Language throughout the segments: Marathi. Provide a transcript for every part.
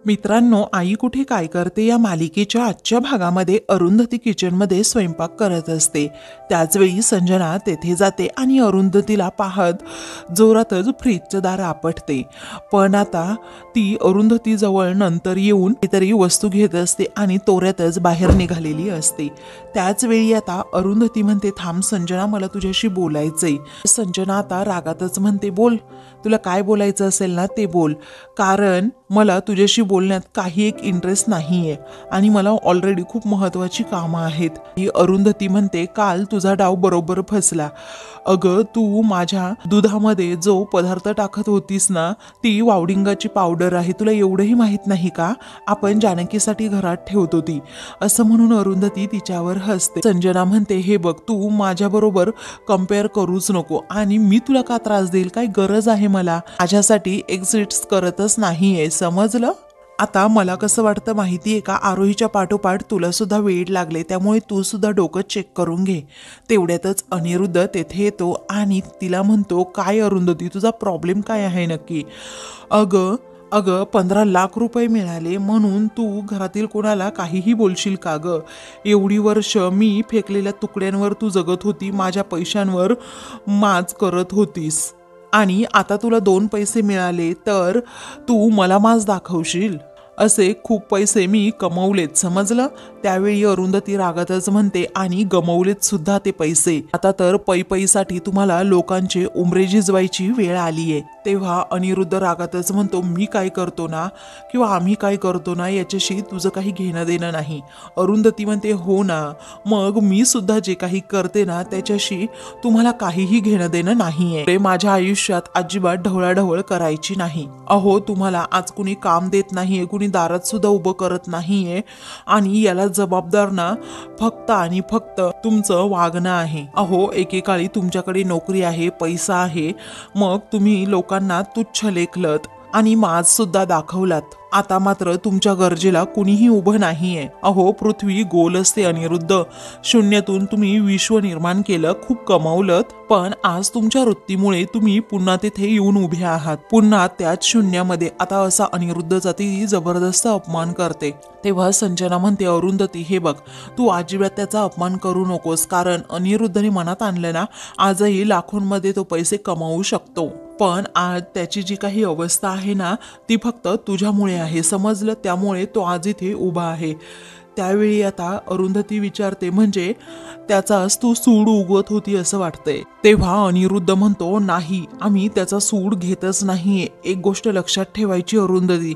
मित्रांनो, आई कुठे काय करते या मालिकेच्या आजच्या भागामध्ये अरुंधती किचनमध्ये स्वयंपाक करत असते. त्याचवेळी संजना तेथे जाते आणि अरुंधतीला पाहत जोरातच फ्रीजचं दार आपटते. पण आता ती अरुंधतीजवळ नंतर येऊन काहीतरी वस्तू घेत असते आणि तोऱ्यातच बाहेर निघालेली असते. त्याचवेळी आता अरुंधती म्हणते, थांब संजना, मला तुझ्याशी बोलायचंय. संजना आता रागातच म्हणते, बोल, तुला काय बोलायचं असेल ना ते बोल, कारण मला तुझ्याशी बोलण्यात काही एक इंटरेस्ट नाहीये आणि मला ऑलरेडी खूप महत्वाची कामं आहेत. ही अरुंधती म्हणते, काल तुझा डाव बरोबर फसला. अगं, तू माझ्या दुधामध्ये जो पदार्थ टाकत होतीस ना, ती वावडिंगाची पावडर आहे. तुला एवढंही माहीत नाही का? आपण जानकीसाठी घरात ठेवत होती. असं म्हणून अरुंधती तिच्यावर हसते. संजना म्हणते, हे बघ, तू माझ्याबरोबर कम्पेअर करूच नको आणि मी तुला का त्रास देईल? काय गरज आहे मला? माझ्यासाठी एक्झिट्स करतच नाहीये, समजलं? आता मला कसं वाटतं माहितीये का, आरोहीच्या पाठोपाठ तुला सुद्धा वेळ लागले, त्यामुळे तू सुद्धा डोकं चेक करून घे. तेवढ्यातच अनिरुद्ध तेथे येतो आणि तिला म्हणतो, काय अरुंधती, तुझा प्रॉब्लेम काय आहे नक्की? अगं 15 लाख रुपये मिळाले म्हणून तू घरातील कोणाला काहीही बोलशील का ग? एवढी वर्ष मी फेकलेल्या तुकड्यांवर तू जगत होती, माझ्या पैशांवर माज करत होतीस आणि आता तुला 2 पैसे मिळाले तर तू मला माज दाखवशील? असे खूप पैसे मी कमवलेत, समजलं? त्यावेळी अरुंधती रागातच म्हणते, आणि गमवलेत सुद्धा ते पैसे. आता तर पैसाठी तुम्हाला लोकांचे उमरे झिजवायची वेळ आलीये. तेव्हा अनिरुद्ध रागातच म्हणतो, मी काय करतो ना किंवा आम्ही काय करतो ना याच्याशी तुझं काही घेणं देणं नाही. अरुंधती म्हणते, हो ना, मग मी सुद्धा जे काही करते ना त्याच्याशी तुम्हाला काहीही घेणं देणं नाहीये. माझ्या आयुष्यात अजिबात ढवळाढवळ करायची नाही. अहो, तुम्हाला आज कुणी काम देत नाहीये, कुणी दारात सुद्धा उभं करत नाहीये आणि याला जबाबदार ना फक्त आणि फक्त तुमचं वागणं आहे. अहो, एकेकाळी तुमच्याकडे नोकरी आहे, पैसा आहे, मग तुम्ही लोकांना तुच्छ लेखलत आणि माज सुद्धा दाखवलात. आता मात्र तुमच्या गरजेला कुणीही उभं नाहीये. अहो, पृथ्वी गोल असते अनिरुद्ध. शून्यातून तुम्ही विश्व निर्माण केलं, खूप कमावलत, पण आज तुमच्या वृत्तीमुळे तुम्ही पुन्हा तिथे येऊन उभे आहात, पुन्हा त्याच शून्यामध्ये. आता असा अनिरुद्धचा ती जबरदस्त अपमान करते. तेव्हा संजना म्हणते, अरुंधती, हे बघ, तू अजिबात त्याचा अपमान करू नकोस, कारण अनिरुद्धने मनात आणलं ना, आजही लाखोंमध्ये तो पैसे कमावू शकतो, पण आज त्याची जी काही अवस्था आहे ना ती फक्त तुझ्यामुळे आहे, समजलं? त्यामुळे तो आज इथे उभा आहे. त्यावेळी आता अरुंधती विचारते, म्हणजे त्याचाच तू सूड उगवत होती असं वाटतंय? तेव्हा अनिरुद्ध म्हणतो, नाही, आम्ही त्याचा सूड घेतच नाहीये. एक गोष्ट लक्षात ठेवायची अरुंधती,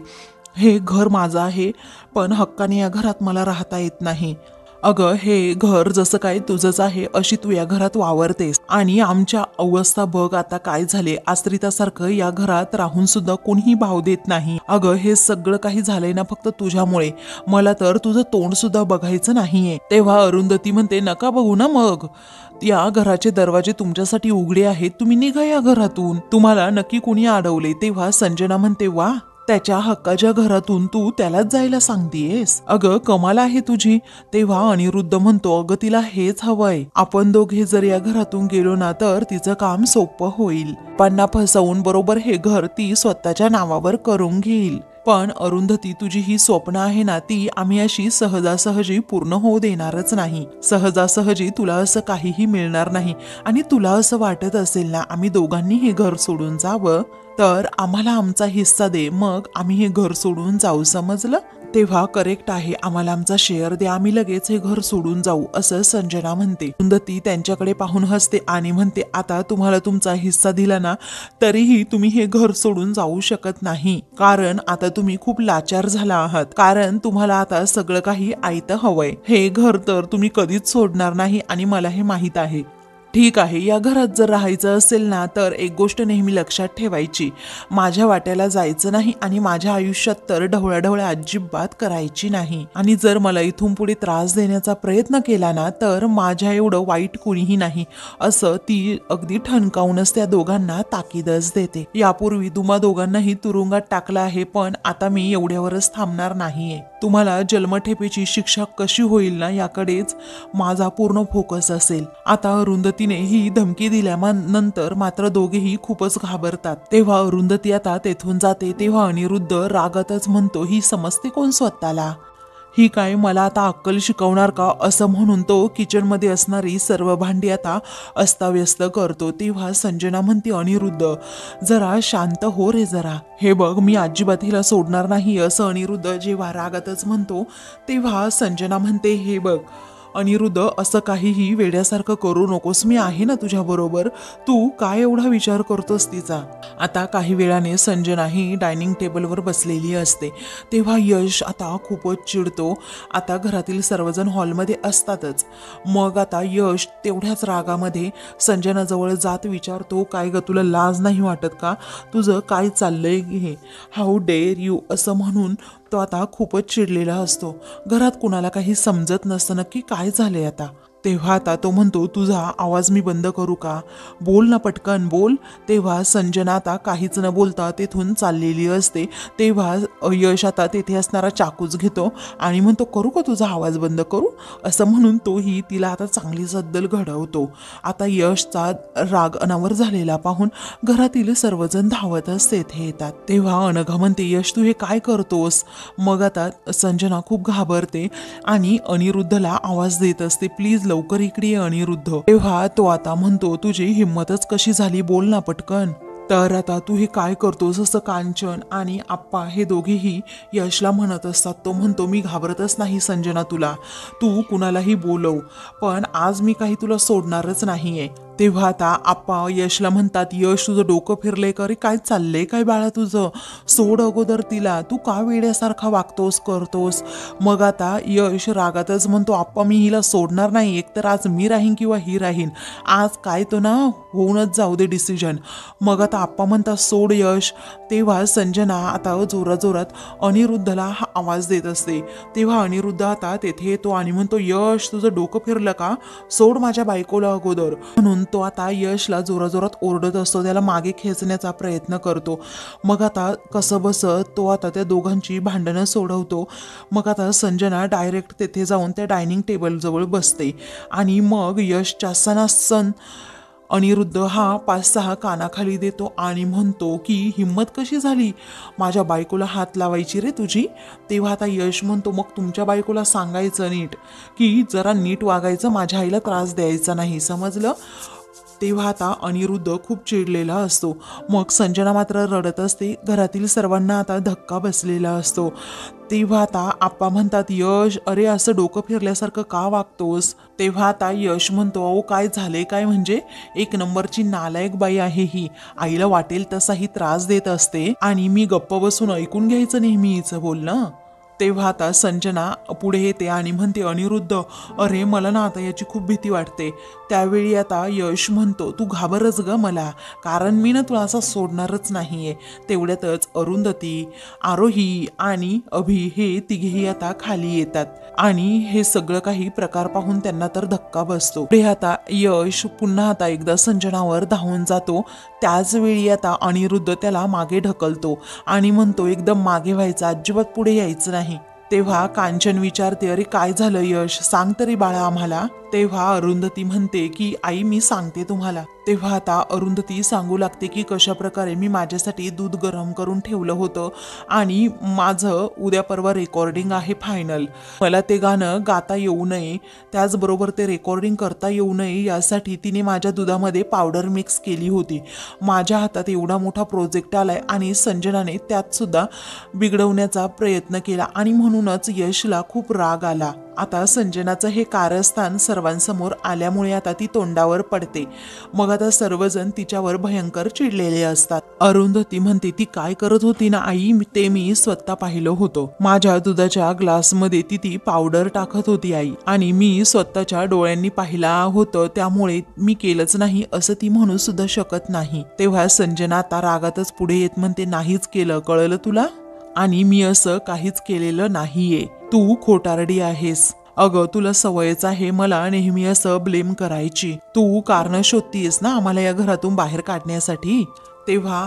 हे घर माझं आहे, पण हक्काने या घरात मला राहता येत नाही. अगं, हे घर जसं काय तुझंच आहे अशी तू या घरात वावरतेस आणि आमच्या अवस्था बघ आता काय झाले. आश्रितासारखं या घरात राहून सुद्धा कोणीही भाव देत नाही. अगं, हे सगळं काही झालंय ना फक्त तुझ्यामुळे. मला तर तुझं तोंड सुद्धा बघायचं नाहीये. तेव्हा अरुंधती म्हणते, नका बघू ना, मग या घराचे दरवाजे तुमच्यासाठी उघडे आहेत, तुम्ही निघा या घरातून. तुम्हाला नक्की कोणी अडवले? तेव्हा संजना म्हणते, वा, त्याच्या हक्काच्या घरातून तू त्यालाच जायला सांगतेस? अगं, कमाल आहे तुझी. तेव्हा अनिरुद्ध म्हणतो, अगं, तिला हेच हवंय. आपण दोघे जर या घरातून गेलो ना तर तिचं काम सोपं होईल. पन्ना फसवून बरोबर हे घर ती स्वतःच्या नावावर करून घेईल. पण अरुंधती, तुझी ही स्वप्न आहे ना ती आम्ही अशी सहजासहजी पूर्ण होऊ देणारच नाही. सहजासहजी तुला असं काहीही मिळणार नाही. आणि तुला असं वाटत असेल ना आम्ही दोघांनी हे घर सोडून जावं, तर आम्हाला आमचा हिस्सा दे, मग आम्ही हे घर सोडून जाऊ, समजलं? तेव्हा करेक्ट आहे, आम्हाला आमचा शेअर द्या, आम्ही लगेच हे घर सोडून जाऊ, असं संजना म्हणते. अरुंधती त्यांच्याकडे पाहून हसते आणि म्हणते, आता तुम्हाला तुमचा हिस्सा दिला ना तरीही तुम्ही हे घर सोडून जाऊ शकत नाही, कारण आता तुम्ही खूप लाचार झाला आहात, कारण तुम्हाला आता सगळं काही आयतं हवंय. हे घर तर तुम्ही कधीच सोडणार नाही आणि मला हे माहित आहे. ठीक आहे, या घरात जर राहायचं असेल ना तर एक गोष्ट नेहमी लक्षात ठेवायची, माझ्या वाट्याला जायचं नाही आणि माझ्या आयुष्यात तर ढवळाढवळ अजिबात करायची नाही. आणि जर मला इथून पुढे त्रास देण्याचा प्रयत्न केला ना तर माझ्या एवढं वाईट कुणीही नाही, असं ती अगदी ठणकावूनच त्या दोघांना ताकीदच देते. यापूर्वी तुम्हा दोघांनाही तुरुंगात टाकलं आहे, पण आता मी एवढ्यावरच थांबणार नाहीये. तुम्हाला जन्मठेपेची शिक्षा कशी होईल ना याकडेच माझा पूर्ण फोकस असेल. आता अरुंधती तिने ही धमकी दिल्यानंतर मात्र दोघेही खूपच घाबरतात. तेव्हा अरुंधती आता तेथून जाते तेव्हा अनिरुद्ध रागातच म्हणतो, ही समजते कोण स्वतःला? ही काय मला आता अक्कल शिकवणार का? असं म्हणून तो किचनमध्ये असणारी सर्व भांडी आता अस्ताव्यस्त करतो. तेव्हा संजना म्हणते, अनिरुद्ध जरा शांत हो रे जरा. हे बघ मी अजिबात हिला सोडणार नाही असं अनिरुद्ध जेव्हा रागातच म्हणतो तेव्हा संजना म्हणते, हे बघ अनिरुद्ध असं काहीही वेड्यासारखं करू नकोस, मी आहे ना तुझ्या बरोबर, तू काय एवढा विचार करतोस तिचा? आता काही वेळाने संजना ही डायनिंग टेबलवर बसलेली असते तेव्हा यश आता खूपच चिडतो. आता घरातील सर्वजण हॉलमध्ये असतातच. मग आता यश तेवढ्याच रागामध्ये संजनाजवळ जात विचारतो, काय ग तुला लाज नाही वाटत का? तुझं काय चाललंय हे? हाऊ डेअर यू असं म्हणून तो आता खूपच चिडलेला असतो. घरात कुणाला काही समजत नसतं नक्की काय झालंय आता. तेव्हा आता तो म्हणतो, तुझा आवाज मी बंद करू का? बोल ना पटकन बोल. तेव्हा संजना आता काहीच न बोलता तेथून चाललेली असते. तेव्हा यश आता तेथे असणारा चाकूच घेतो आणि म्हणतो, करू का तुझा आवाज बंद करू? असं म्हणून तोही तिला आता चांगली सद्दल घडवतो. आता यशचा राग अनावर झालेला पाहून घरातील सर्वजण धावतच तेथे येतात. तेव्हा अनघा म्हणते, यश तू हे काय करतोस? मग आता संजना खूप घाबरते आणि अनिरुद्धला आवाज देत असते, प्लीज लवकर इकडे ये अनिरुद्ध. तेव्हा तो आता म्हणतो, तुझी हिम्मतच कशी झाली, बोल ना पटकन. तर आता तू हे काय करतोस असं कांचन आणि आप्पा हे दोघेही यशला म्हणत असतात. तो म्हणतो, मी घाबरतच नाही संजना तुला, तू कुणालाही बोलव पण आज मी काही तुला सोडणारच नाहीये. तेव्हा आता आप्पा यशला म्हणतात, यश तुझं डोकं फिरलंय का रे? काय चाललंय काय बाळा तुझं? सोड अगोदर तिला, तू का वेड्यासारखा वागतोस करतोस? मग आता यश रागातच म्हणतो, आप्पा मी हिला सोडणार नाही, एकतर आज मी राहीन किंवा ही राहीन, आज काय तो ना होऊनच जाऊ दे डिसिजन. मग आता आप्पा म्हणतात, सोड यश. तेव्हा संजना आता जोराजोरात अनिरुद्धला हा आवाज देत असते. तेव्हा अनिरुद्ध आता तेथे येतो आणि म्हणतो, यश तुझं डोकं फिरलं का? सोड माझ्या बायकोला अगोदर. म्हणून तो आता यशला जोराजोरात ओरडत असतो, त्याला मागे खेचण्याचा प्रयत्न करतो. मग आता कसं बसत तो आता त्या दोघांची भांडणं सोडवतो. मग आता संजना डायरेक्ट तेथे जाऊन त्या डायनिंग टेबलजवळ बसते आणि मग यशच्या सणासन अनिरुद्ध हा 5-6 कानाखाली देतो आणि म्हणतो की हिम्मत कशी झाली माझ्या बायकोला हात लावायची रे तुझी? तेव्हा आता यश म्हणतो, मग तुमच्या बायकोला सांगायचं नीट की जरा नीट वागायचं, माझ्या आईला त्रास द्यायचा नाही, समजलं? तेव्हा आता अनिरुद्ध खूप चिडलेला असतो. मग संजना मात्र रडत असते. घरातील सर्वांना आता धक्का बसलेला असतो. तेव्हा आता आप्पा म्हणतात, यश अरे असं डोकं फिरल्यासारखं का वागतोस? तेव्हा आता यश म्हणतो, अहो काय झाले काय, म्हणजे एक नंबरची नालायक बाई आहे ही, आईला वाटेल तसाही त्रास देत असते आणि मी गप्प बसून ऐकून घ्यायचं नेहमी हिचं बोलणं. तेव्हा आता संजना पुढे येते आणि म्हणते, अनिरुद्ध अरे मला ना आता याची खूप भीती वाटते. त्यावेळी आता यश म्हणतो, तू घाबरच ग मला, कारण मी ना तुला असं सोडणारच नाहीये. तेवढ्यातच अरुंधती, आरोही आणि अभि हे तिघेही आता खाली येतात आणि हे सगळं काही प्रकार पाहून त्यांना तर धक्का बसतो. पुढे आता यश पुन्हा आता एकदा संजनावर धावून जातो. त्याच वेळी आता अनिरुद्ध त्याला मागे ढकलतो आणि म्हणतो, एकदम मागे व्हायचं, अजिबात पुढे यायचं नाही. तेव्हा कांचन विचारते, अरे काय झालं यश, सांग तरी बाळा आम्हाला. तेव्हा अरुंधती म्हणते की आई मी सांगते तुम्हाला. तेव्हा आता अरुंधती सांगू लागते की कशा प्रकारे मी माझ्यासाठी दूध गरम करून ठेवलं होतं आणि माझं उद्या परवा रेकॉर्डिंग आहे फायनल. मला ते गाणं गाता येऊ नये, त्याचबरोबर ते रेकॉर्डिंग करता येऊ नये यासाठी तिने माझ्या दुधामध्ये पावडर मिक्स केली होती. माझ्या हातात एवढा मोठा प्रोजेक्ट आलाय आणि संजनाने त्यात सुद्धा बिघडवण्याचा प्रयत्न केला आणि म्हणूनच यशला खूप राग आला. आता संजनाचं हे कारस्थान सर्वांसमोर आल्यामुळे आता ती तोंडावर पडते. मग आता सर्वजण तिच्यावर भयंकर चिडलेले असतात. अरुंधती म्हणते, ती काय करत होती ना आई ते मी स्वतः पाहिलं होतं. माझ्या दुधाच्या ग्लासमध्ये ती पावडर टाकत होती आई, आणि मी स्वतःच्या डोळ्यांनी पाहिला होतं, त्यामुळे मी केलंच नाही असं ती म्हणू सुद्धा शकत नाही. तेव्हा संजना आता रागातच पुढे येत म्हणते, नाहीच केलं, कळलं तुला? आणि मी असं काहीच केलेलं नाहीये, तू खोटारडी आहेस. अगं तुला सवयच आहे मला नेहमी असं ब्लेम करायची. तू कारण शोधतीयस ना आम्हाला या घरातून बाहेर काढण्यासाठी. तेव्हा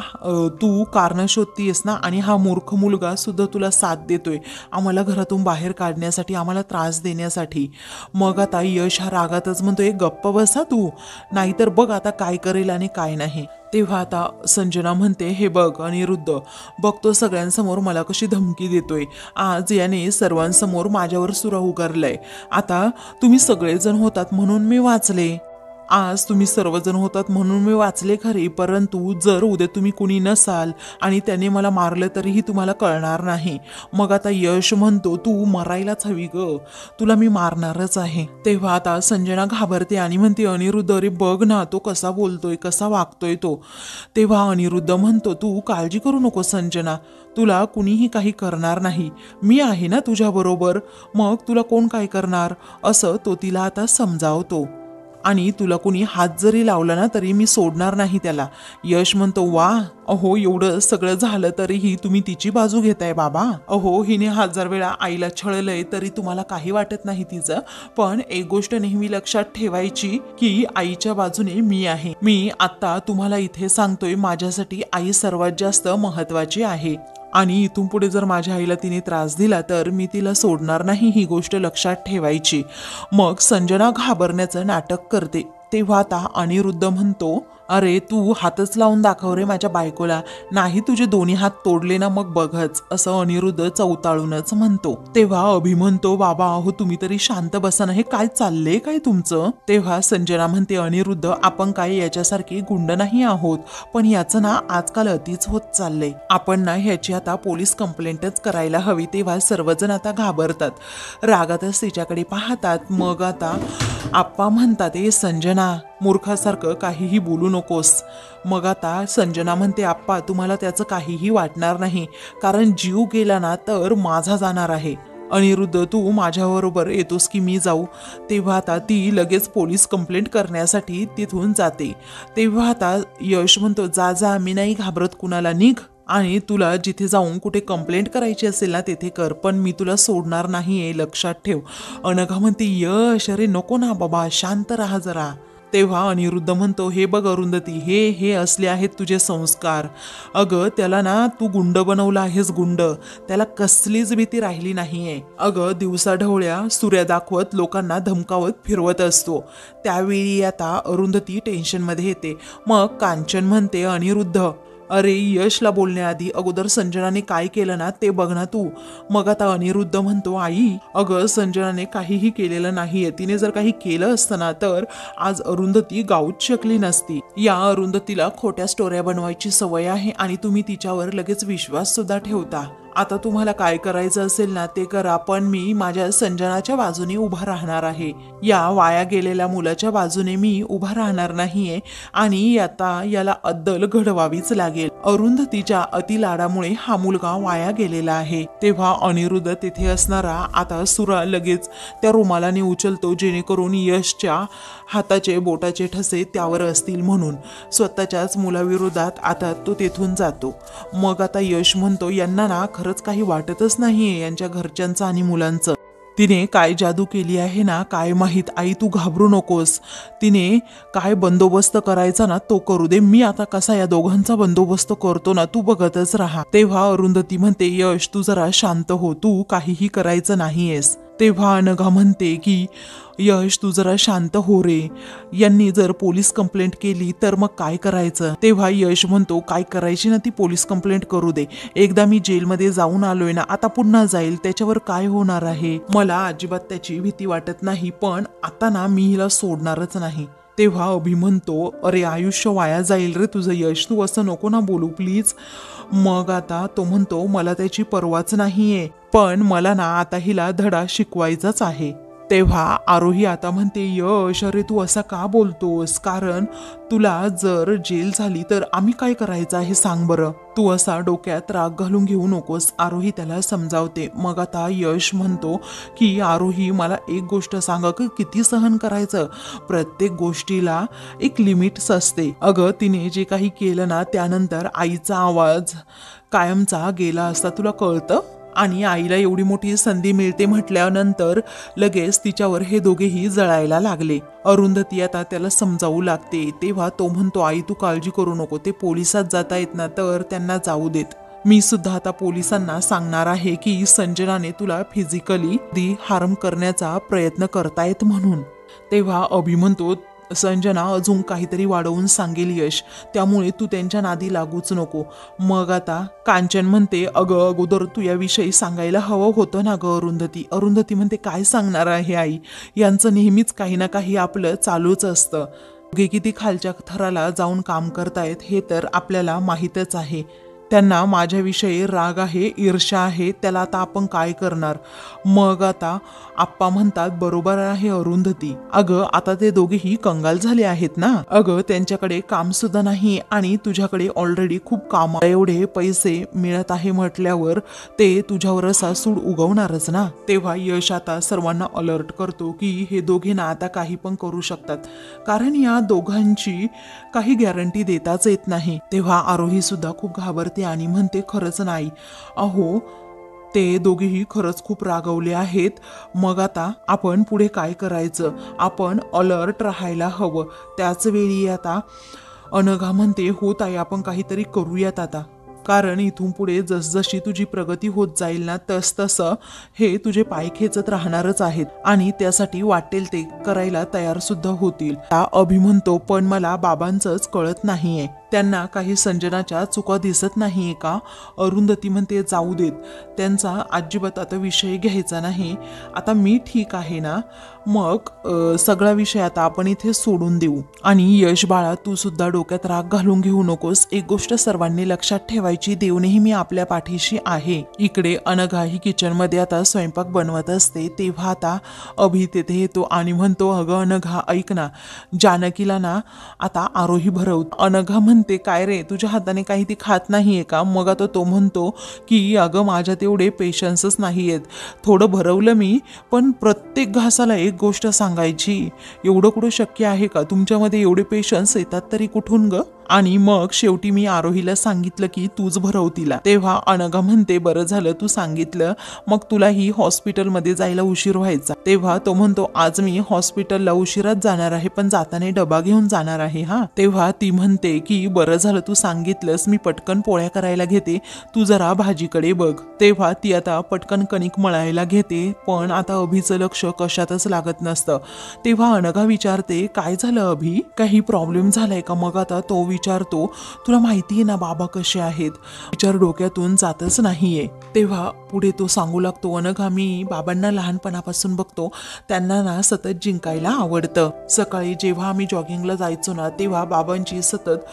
तू कारणं शोधतीयस ना, आणि हा मूर्ख मुलगा सुद्धा तुला साथ देतोय आम्हाला घरातून बाहेर काढण्यासाठी, आम्हाला त्रास देण्यासाठी. मग आता यश हा रागातच म्हणतोय, गप्प बसा तू, नाहीतर बघ आता काय करेल आणि काय नाही. तेव्हा आता संजना म्हणते, हे बघ अनिरुद्ध, बघतो सगळ्यांसमोर मला कशी धमकी देतोय. आज याने सर्वांसमोर माझ्यावर सुरा उगारलाय. आता तुम्ही सगळेजण होतात म्हणून मी वाचले, आज तुम्ही सर्वजण होतात म्हणून मी वाचले खरे, परंतु जर उद्या तुम्ही कुणी नसाल आणि त्याने मला मारलं तरीही तुम्हाला कळणार नाही. मग आता यश म्हणतो, तू मरायलाच हवी ग, तुला मी मारणारच आहे. तेव्हा आता संजना घाबरते आणि म्हणते, अनिरुद्ध अरे बघ ना तो कसा बोलतोय, कसा वागतोय तो. तेव्हा अनिरुद्ध म्हणतो, तू काळजी करू नको संजना, तुला कुणीही काही करणार नाही, मी आहे ना तुझ्याबरोबर, मग तुला कोण काय करणार, असं तो तिला आता समजावतो. आणि तुला कोणी हात जरी लावला ना तरी मी सोडणार नाही त्याला. यश म्हणतो, वा, अहो एवढं सगळं झालं तरीही तुम्ही तिची बाजू घेताय बाबा. अहो हिने 1000 वेळा आईला छळलंय तरी तुम्हाला काही वाटत नाही तिचं. पण एक गोष्ट नेहमी लक्षात ठेवायची की आईच्या बाजूने मी आहे. मी आता तुम्हाला इथे सांगतोय, माझ्यासाठी आई सर्वात जास्त महत्वाची आहे आणि इथून पुढे जर माझ्या आईला तिने त्रास दिला तर मी तिला सोडणार नाही, ही गोष्ट लक्षात ठेवायची. मग संजना घाबरण्याचं नाटक करते. तेव्हा आता अनिरुद्ध म्हणतो, अरे तू हातच लावून दाखव रे माझ्या बायकोला, नाही तुझे दोन्ही हात तोडले ना मग बघच, असं अनिरुद्ध चौताळूनच म्हणतो. तेव्हा अभि म्हणतो, बाबा अहो तुम्ही तरी शांत बसा ना, हे काय चाललंय काय तुमचं. तेव्हा संजना म्हणते, अनिरुद्ध आपण काय याच्यासारखे गुंड नाही आहोत, पण याचं ना आजकाल अतिच होत चाललंय, आपण ना ह्याची आता पोलीस कंप्लेंटच करायला हवी. तेव्हा सर्वजण आता घाबरतात, रागातच तिच्याकडे पाहतात. मग आता आप्पा म्हणतात, ए संजना मूर्खासारखं काहीही बोलू नकोस. मग आता संजना म्हणते, आप्पा तुम्हाला त्याचं काहीही वाटणार नाही, कारण जीव गेला ना तर माझा जाणार आहे. अनिरुद्ध तू माझ्याबरोबर येतोस की मी जाऊ. तेव्हा आता ती लगेच पोलीस कंप्लेंट करण्यासाठी तिथून जाते. तेव्हा आता यश म्हणतो, जा जा, मी नाही घाबरत कुणाला, निघ आणि तुला जिथे जाऊन कुठे कंप्लेंट करायची असेल ना तेथे कर, पण मी तुला सोडणार नाहीये, लक्षात ठेव. अनघा म्हणते, यश अरे नको ना बाबा, शांत राहा जरा. तेव्हा अनिरुद्ध म्हणतो, हे बघ अरुंधती, हे असले आहेत तुझे संस्कार. अगं त्याला ना तू गुंड बनवला आहेस, गुंड, त्याला कसलीच भीती राहिली नाहीये. अगं दिवसा ढवळ्या सूर्या दाखवत लोकांना धमकावत फिरवत असतो. त्यावेळी आता अरुंधती टेन्शनमध्ये येते. मग कांचन म्हणते, अनिरुद्ध अरे यशला बोलण्याआधी अगोदर संजनाने काय केलं ना ते बघ ना तू. मग आता अनिरुद्ध म्हणतो, आई अगं संजनाने काहीही केलेलं नाहीये, तिने जर काही केलं असतं ना तर आज अरुंधती गाऊच शकली नसती. या अरुंधतीला खोट्या स्टोऱ्या बनवायची सवय आहे आणि तुम्ही तिच्यावर लगेच विश्वास सुद्धा ठेवता. आता तुम्हाला काय करायचं असेल ना ते करा, पण मी माझ्या संजनाच्या बाजूने उभा राहणार आहे, या वाया गेलेल्या मुलाच्या बाजूने मी उभा राहणार नाहीये आणि आता याला अद्दल घडवावीच लागेल. अरुंधतीच्या अतिलाडामुळे हा मुलगा वाया गेलेला आहे. तेव्हा अनिरुद्ध तिथे असणारा आता सुरा लगेच त्या रुमालाने उचलतो, जेणेकरून यशच्या हाताचे बोटाचे ठसे त्यावर असतील म्हणून. स्वतःच्याच मुलाविरोधात आता तो तेथून जातो. मग आता यश म्हणतो, यांना ना खरंच काही वाटतच नाहीये यांच्या घरच्यांचं आणि मुलांचं. तिने काय जादू केली आहे ना काय माहीत. आई तू घाबरू नकोस, तिने काय बंदोबस्त करायचा ना तो करू दे, मी आता कसा या दोघांचा बंदोबस्त करतो ना, तू बघतच राहा. तेव्हा अरुंधती म्हणते, यश तू जरा शांत हो, तू काहीही करायचं नाहीयेस. तेव्हा अनघा म्हणते की यश तू जरा शांत हो रे, यांनी जर पोलीस कंप्लेंट केली तर मग काय करायचं. तेव्हा यश म्हणतो, काय करायची ना ती पोलीस कंप्लेंट करू दे, एकदा मी जेलमध्ये जाऊन आलोय ना, आता पुन्हा जाईल, त्याच्यावर काय होणार आहे, मला अजिबात त्याची भीती वाटत नाही, पण आता ना मी हिला सोडणारच नाही. तेव्हा अभि म्हणतो, अरे आयुष्य वाया जाईल रे तुझं यश, तू असं नको ना बोलू प्लीज. मग आता तो म्हणतो, मला त्याची पर्वाच नाहीये, पण मला ना आता हिला धडा शिकवायचाच आहे. तेव्हा आरोही आता म्हणते, यश अरे तू असा का बोलतोस, कारण तुला जर जेल झाली तर आम्ही काय करायचं आहे सांग बरं, तू असा डोक्यात राग घालून घेऊ नकोस. आरोही त्याला समजावते. मग आता यश म्हणतो की आरोही मला एक गोष्ट सांग, किती सहन करायचं, प्रत्येक गोष्टीला एक लिमिट्स असते. अगं तिने जे काही केलं ना त्यानंतर आईचा आवाज कायमचा गेला असता, तुला कळतं. आणि आईला एवढी मोठी संधी मिळते म्हटल्यानंतर लगेच तिच्यावर हे दोघेही जळायला लागले. अरुंधती आता त्याला समजावू लागते. तेव्हा तो म्हणतो, आई तू काळजी करू नको, ते पोलिसात जाता येत ना तर त्यांना जाऊ देत. मी सुद्धा आता पोलिसांना सांगणार आहे की संजनाने तुला फिजिकली हार्म करण्याचा प्रयत्न करतायत म्हणून. तेव्हा अभि म्हणतो, संजना अजून काहीतरी वाढवून सांगेल यश, त्यामुळे तू त्यांच्या नादी लागूच नको. मग आता कांचन म्हणते, अगं अगोदर तू याविषयी सांगायला हवं होतं ना ग अरुंधती. अरुंधती म्हणते, काय सांगणार आहे आई, यांचं नेहमीच काही ना काही आपलं चालूच असतं. गे किती खालच्या थराला जाऊन काम करतायत हे तर आपल्याला माहीतच आहे. त्यांना माझ्याविषयी राग आहे, ईर्ष्या आहे, त्याला आता आपण काय करणार. मग आता आप्पा म्हणतात, बरोबर आहे अरुंधती, अगं आता ते दोघेही कंगाल झाले आहेत ना. अगं त्यांच्याकडे काम सुद्धा नाही आणि तुझ्याकडे ऑलरेडी खूप काम, एवढे पैसे मिळत आहे म्हटल्यावर ते तुझ्यावर असा सूड उगवणारच ना. तेव्हा यश आता सर्वांना अलर्ट करतो की हे दोघे ना आता काही पण करू शकतात, कारण या दोघांची काही गॅरंटी देताच येत नाही. तेव्हा आरोही सुद्धा खूप घाबरते आणि म्हणते, खरंच नाही अहो, ते दोघेही खरंच खूप रागवले आहेत. मग आता आपण पुढे काय करायचं, आपण अलर्ट राहायला हवं. त्याच वेळी आता अनघा म्हणते, हो ताई आपण काहीतरी करूयात आता, कारण इथून पुढे जसजशी तुझी प्रगती होत जाईल ना तस तसं हे तुझे पाय खेचत राहणारच आहेत आणि त्यासाठी वाटेल ते करायला तयार सुद्धा होतील. अभि म्हणतो, पण मला बाबांचंच कळत नाहीये, त्यांना काही संजनाच्या चुका दिसत नाहीये का. अरुंधती म्हणते, जाऊ देत, त्यांचा अजिबात आता विषय घ्यायचा नाही. आता मी ठीक आहे ना, मग सगळा विषय आता आपण इथे सोडून देऊ. आणि यश बाळा तू सुद्धा डोक्यात राग घालून घेऊ नकोस. एक गोष्ट सर्वांनी लक्षात ठेवायची, देव नेहमी आपल्या पाठीशी आहे. इकडे अनघा ही किचन मध्ये आता स्वयंपाक बनवत असते. तेव्हा आता अभि तेथे येतो आणि म्हणतो, अगं अनघा ऐक ना, जानकीला ना आता आरोही भरवत. अनघा म्हणते, काय रे तुझ्या हाताने काही ती खात नाहीये का. मग आता तो म्हणतो की अगं माझ्यात एवढे पेशन्सच नाहीयेत, थोडं भरवलं मी, पण प्रत्येक घासाला एक गोष्ट सांगायची, एवढं कुठं शक्य आहे का, तुमच्यामध्ये एवढे पेशन्स येतात तरी कुठून ग. आणि मग शेवटी मी आरोहीला सांगितलं की तूच भरव तिला. तेव्हा अनघा म्हणते, बरं झालं तू सांगितलं, मग तुलाही हॉस्पिटलमध्ये जायला उशीर व्हायचा. तेव्हा तो म्हणतो, आज मी हॉस्पिटलला उशिराच जाणार आहे, पण जाताना डबा घेऊन जाणार आहे हा. तेव्हा ती म्हणते की बरं झालं तू सांगितलंस, मी पटकन पोळ्या करायला घेते, तू जरा भाजीकडे बघ. तेव्हा ती आता पटकन कणिक मळायला घेते, पण आता अभिचं लक्ष कशातच लागत नसतं. तेव्हा अनघा विचारते, काय झालं अभि, काही प्रॉब्लेम झालाय का. मग आता तो विचारतो, तुला माहितीये ना बाबा कसे आहेत, विचार डोक्यातून जातच नाहीये. तेव्हा पुढे तो सांगू लागतो, अनघा मी बाबांना लहानपणापासून बघतो, त्यांना ना सतत जिंकायला आवडतं. सकाळी जेव्हा आम्ही जॉगिंगला जायचो ना तेव्हा बाबांची सतत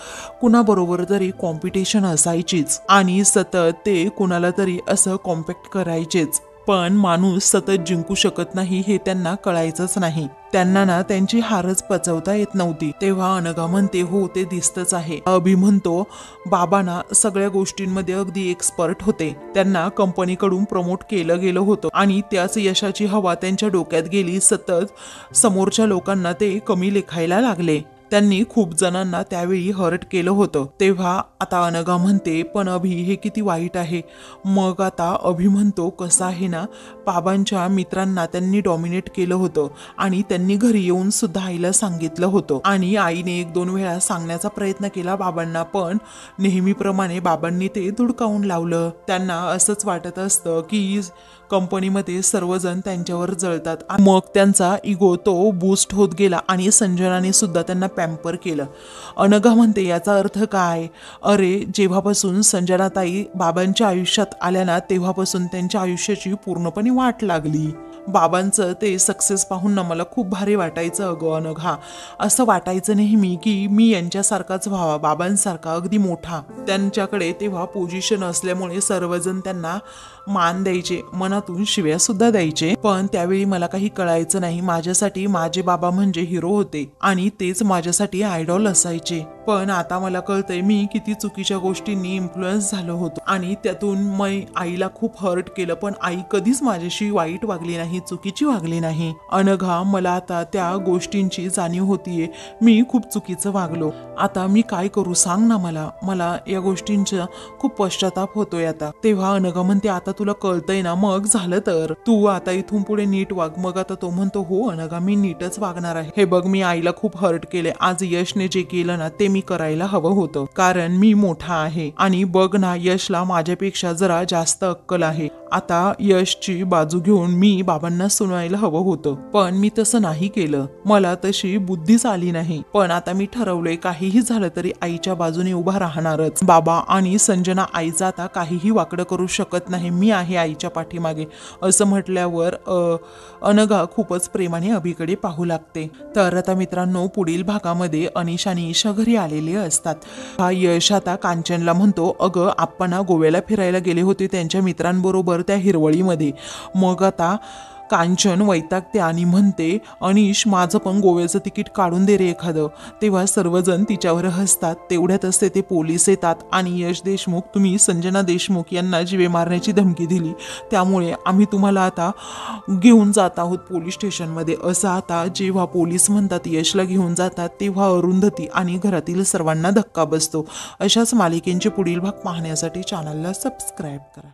कुणाबरोबर तरी कॉम्पिटिशन असायचीच आणि सतत ते कुणाला तरी असं कॉम्पॅक्ट करायचेच. पण माणूस सतत जिंकू शकत नाही हे त्यांना कळायचंच नाही. त्यांना ना त्यांची हारच पचवता येत नव्हती. तेव्हा अनघा म्हणते, हो ते दिसतच आहे. अभि म्हणतो, बाबा ना सगळ्या गोष्टींमध्ये अगदी एक्सपर्ट होते, त्यांना कंपनीकडून प्रमोट केलं गेलं होतं आणि त्याच यशाची हवा त्यांच्या डोक्यात गेली. सतत समोरच्या लोकांना ते कमी लेखायला लागले, त्यांनी खूप जणांना त्यावेळी हर्ट केलं होतं. तेव्हा आता अनघा म्हणते, पण अभि हे किती वाईट आहे. मग आता अभि म्हणतो, कसं आहे ना, बाबांच्या मित्रांना त्यांनी डॉमिनेट केलं होतं आणि त्यांनी घरी येऊन सुद्धा आईला सांगितलं होतं आणि आईने 1-2 वेळा सांगण्याचा प्रयत्न केला बाबांना, पण नेहमीप्रमाणे बाबांनी ते धुडकावून लावलं. त्यांना असंच वाटत असतं की कंपनीमध्ये सर्वजण त्यांच्यावर जळतात. मग त्यांचा इगो तो बूस्ट होत गेला आणि संजनाने सुद्धा त्यांना पॅम्पर केलं. अनघा म्हणते, याचा अर्थ काय. अरे जेव्हापासून संजनाताई बाबांच्या आयुष्यात आल्या ना तेव्हापासून त्यांच्या आयुष्याची पूर्णपणे वाट लागली. बाबांचं ते सक्सेस पाहून ना मला खूप भारी वाटायचं अगं अनघा, असं वाटायचं नेहमी की मी यांच्यासारखाच व्हावा, बाबांसारखा अगदी मोठा. त्यांच्याकडे तेव्हा पोझिशन असल्यामुळे सर्वजण त्यांना मान द्यायचे, मनातून शिव्या सुद्धा द्यायचे, पण त्यावेळी मला काही कळायचं नाही. माझ्यासाठी माझे बाबा म्हणजे हिरो होते आणि तेच माझ्यासाठी आयडॉल असायचे. पण आता मला कळतंय मी किती चुकीच्या गोष्टींनी इन्फ्लुएन्स झालो होतो आणि त्यातून मी आईला खूप हर्ट केलं, पण आई कधीच माझ्याशी वाईट वागली नाही, चुकीची वागली नाही. अनघा, मला आता त्या गोष्टींची जाणीव होतीये, मी खूप चुकीचं वागलो. आता मी काय करू सांग ना मला या गोष्टींचा खूप पश्चाताप होतोय आता. तेव्हा अनघा म्हणते, आता तुला कळतंय ना, मग झालं तर तू आता इथून पुढे नीट वाग. मग आता तो म्हणतो, हो अनघा, मी नीटच वागणार आहे. हे बघ, मी आईला खूप हर्ट केले. आज यशने जे केलं ना ते मी करायला हवं होतं, कारण मी मोठा आहे आणि बघ ना, यशला माझ्यापेक्षा जरा जास्त अक्कल आहे. आता यशची बाजू घेऊन मी बाबांना सुनायला हवं होतं, पण मी तसं नाही केलं. मला तशी बुद्धीच आली नाही. पण आता मी ठरवलंय, काहीही झालं तरी आईच्या बाजूने उभा राहणारच. बाबा आणि संजना आईचं आता काहीही वाकडं करू शकत नाही. मी आहे आईच्या पाठीमागे. असं म्हटल्यावर अनघा खूपच प्रेमाने अभिकडे पाहू लागते. तर आता मित्रांनो, पुढील भागामध्ये अनिश आणि ईशा घरी आलेले असतात. हा यश आता कांचनला म्हणतो, अगं आपण गोव्याला फिरायला गेले होते त्यांच्या मित्रांबरोबर त्या हिरवळीमध्ये. मग आता कांचन वैतागते आणि म्हणते, अनिश माझं पण गोव्याचं तिकीट काढून दे रे एखादं. तेव्हा सर्वजण तिच्यावर हसतात. तेवढ्यातच ते पोलीस येतात आणि यश देशमुख, तुम्ही संजना देशमुख यांना जीवे मारण्याची धमकी दिली, त्यामुळे आम्ही तुम्हाला आता घेऊन जात आहोत पोलीस स्टेशनमध्ये. असं आता जेव्हा पोलीस म्हणतात यशला घेऊन जातात, तेव्हा अरुंधती आणि घरातील सर्वांना धक्का बसतो. अशाच मालिकेंचे पुढील भाग पाहण्यासाठी चॅनलला सबस्क्राईब करा.